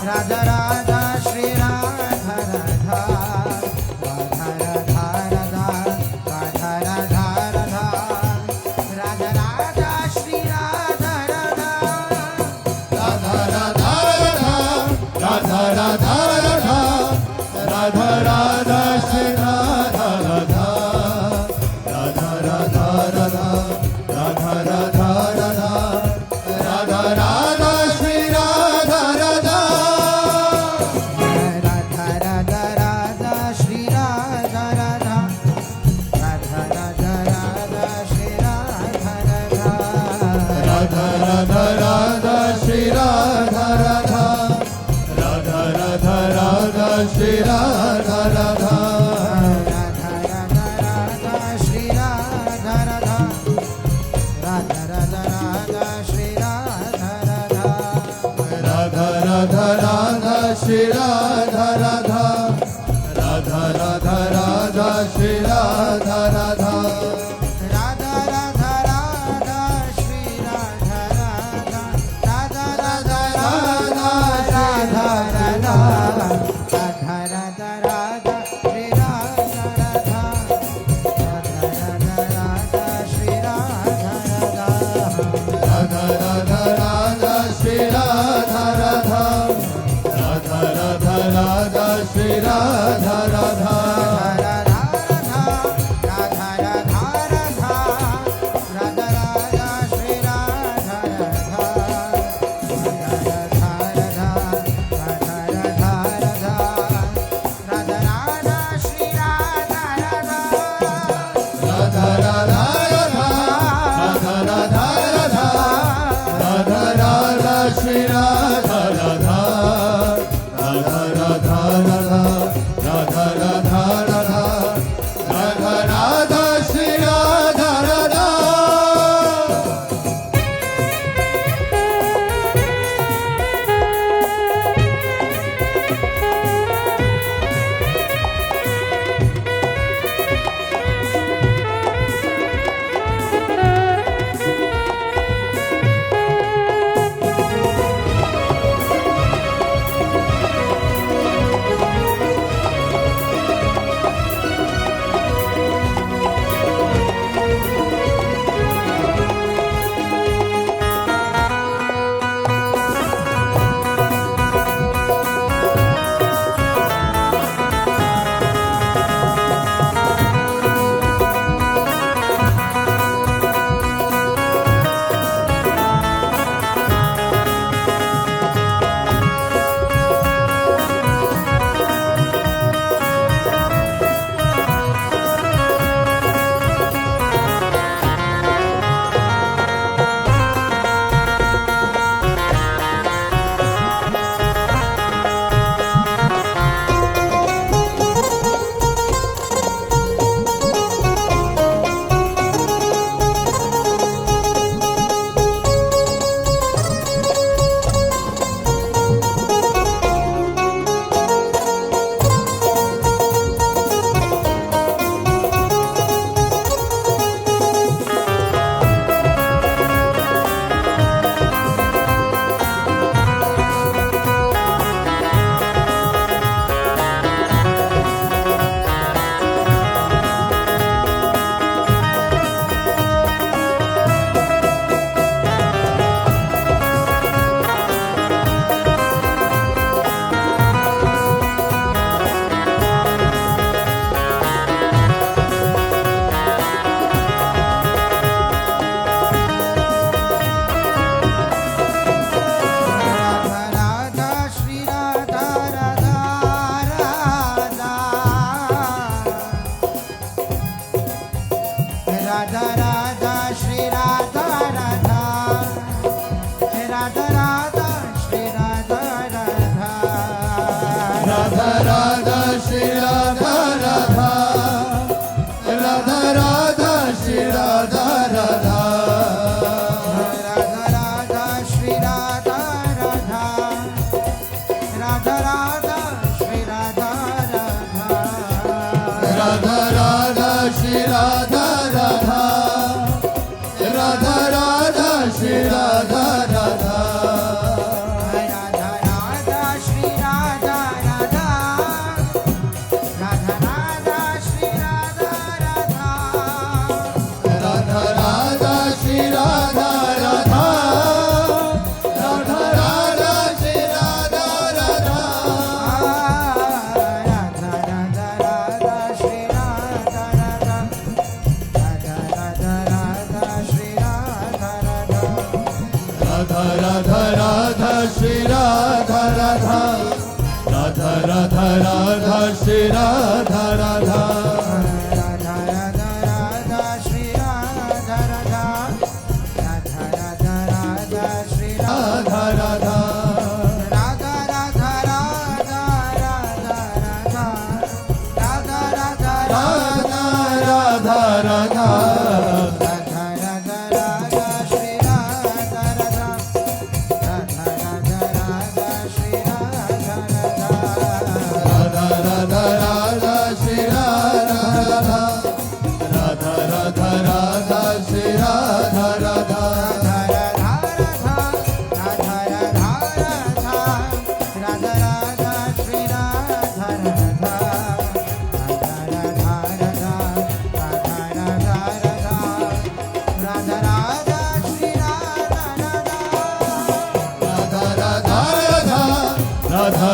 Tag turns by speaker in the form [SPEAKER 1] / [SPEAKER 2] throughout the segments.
[SPEAKER 1] Radha Radha Shri Radha Radha Radha Radha Radha Radha Radha Radha Radha Radha Shri Radha Radha
[SPEAKER 2] Radha Radha Radha Radha Radha Radha Radha Shri Radha Radha Radha Radha Radha Radha Radha Radha Radha Radha Shri Radha Radha
[SPEAKER 1] Radha Radha Radha Shri Radha Radha Radha Radha Radha Shri Radha Radha
[SPEAKER 2] Radha Radha Radha Shri Radha Radha Radha Radha Radha Shri Radha Radha
[SPEAKER 1] Radha Radha Radha Shri Radha Radha Radha Radha Radha Shri Radha Radha
[SPEAKER 2] Radha Radha Radha Shri Radha Radha Radha Radha Radha Shri Radha Radha
[SPEAKER 1] Radha Radha Radha Shri Radha Radha Radha Radha Radha Radha Radha Radha Radha Radha Shri Radha Radha Radha Radha Radha Shri Radha Radha
[SPEAKER 2] Radha Radha Radha Shri Radha Radha Radha Radha Radha Shri Radha Radha Radha Radha Radha Radha Radha Radha Radha Radha Shri Radha Radha Radha Radha Radha Radha Radha Radha Radha Radha Shri Radha Radha
[SPEAKER 1] Radha Radha Shri Radha Radha Radha Radha Shri Radha Radha
[SPEAKER 2] Radha Radha Shri Radha Radha Radha Radha Shri Radha Radha
[SPEAKER 1] Radha Radha Shri Radha Radha Radha Radha Shri Radha Radha
[SPEAKER 2] Radha Radha Shri Radha Radha Radha Radha Shri Radha Radha
[SPEAKER 1] Radha Radha Shri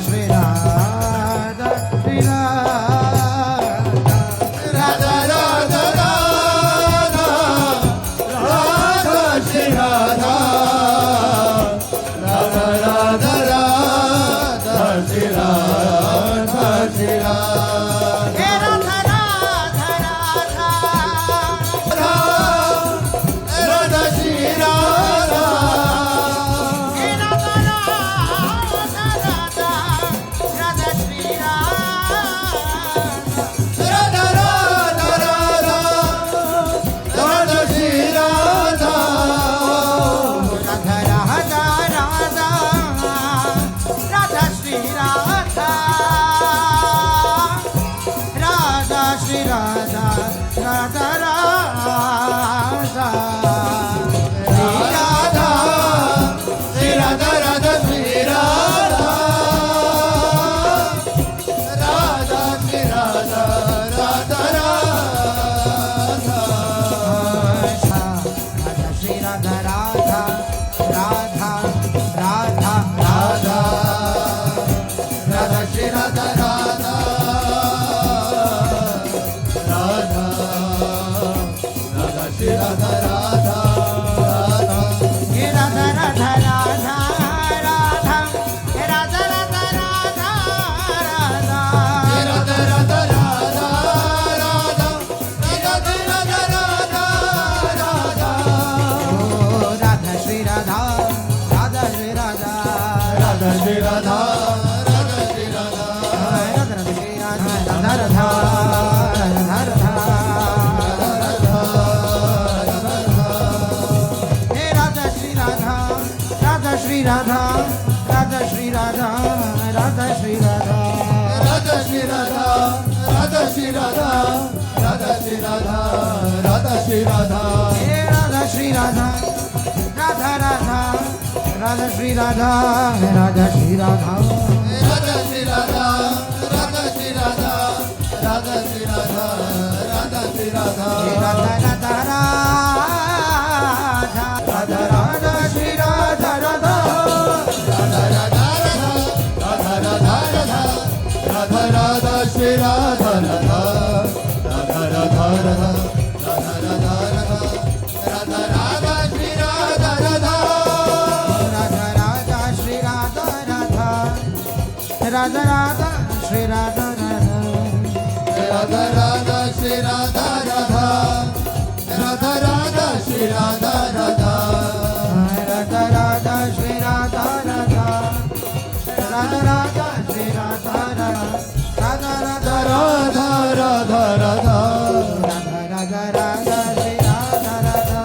[SPEAKER 1] Shri Radha Shri Radha
[SPEAKER 2] Radha Radha Radha Radha Shri Radha Radha Radha Radha Shri Radha Shri Radha
[SPEAKER 1] He Radha Radha Radha
[SPEAKER 2] Radha Shri Radha
[SPEAKER 1] He Radha Radha Radha Radha Shri Radha
[SPEAKER 2] Radha Radha Radha Radha Shri Radha
[SPEAKER 1] Radha Radha Radha Radha Shri Radha Radha Shri Radha Radha Radha
[SPEAKER 2] Shri Radha Radha Shri Radha Radha Shri Radha Radha Radha
[SPEAKER 1] Radha Shri Radha Radha Radha Radha
[SPEAKER 2] Radha Radha Shri Radha Radha Radha Radha Shri Radha Radha Radha
[SPEAKER 1] He Radha Radha Radha Radha He Radha Radha Radha Radha
[SPEAKER 2] Radha Radha Radha Radha Radha Radha Radha
[SPEAKER 1] Oh Radha Shri Radha Radha Shri Radha
[SPEAKER 2] Radha Shri Radha Radha Shri Radha
[SPEAKER 1] Radha Shri Radha Radha Radha Radha He Radha Shri Radha Radha Shri Radha Radha Shri Radha Radha Shri Radha
[SPEAKER 2] Radha Shri Radha Radha Shri Radha Radha Shri Radha Radha Shri Radha
[SPEAKER 1] He Radha Shri Radha Radha Radha Radha Shri Radha Radha Shri Radha
[SPEAKER 2] Radha Shri Radha Radha Shri Radha Radha Shri Radha Radha Shri Radha
[SPEAKER 1] He Radha Radha Radha Radha Radha Shri Radha Radha
[SPEAKER 2] Radha Radha Radha Radha Radha Radha Radha Shri Radha Radha Radha Radha Radha Radha Radha Radha Radha Radha Shri Radha Radha
[SPEAKER 1] Radha Radha Shri Radha Radha Radha Radha Shri Radha Radha
[SPEAKER 2] Radha Radha Shri Radha Radha Radha Radha Shri Radha Radha
[SPEAKER 1] Radha Radha Shri Radha Radha Radha Radha Shri Radha Radha Radha Radha
[SPEAKER 2] Radha Radha Radha
[SPEAKER 1] Radha Radha Radha Shri Radha Radha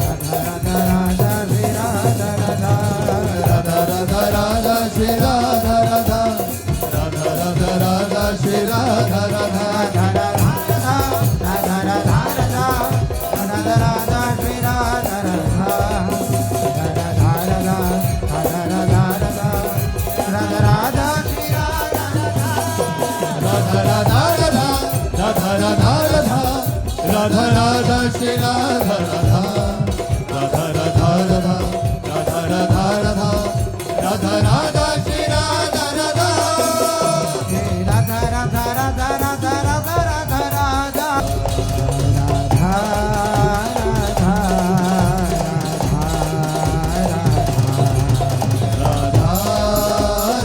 [SPEAKER 1] Radha Radha Radha Shri Radha Radha
[SPEAKER 2] Radha Radha Radha Shri Radha Radha Radha Radha Radha Shri Radha Radha
[SPEAKER 1] Radha Radha Radha Radha Radha Radha Radha Shri Radha Radha Radha Radha Radha Radha Radha Radha Radha Shri Radha Radha
[SPEAKER 2] Radha Radha Radha Radha Radha Radha Radha Radha Shri Radha Radha Radha Radha Radha Radha Radha Radha Radha Radha Shri Radha Radha
[SPEAKER 1] Radha Radha Radha Radha Radha Radha Radha Radha Radha
[SPEAKER 2] Radha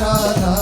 [SPEAKER 2] Radha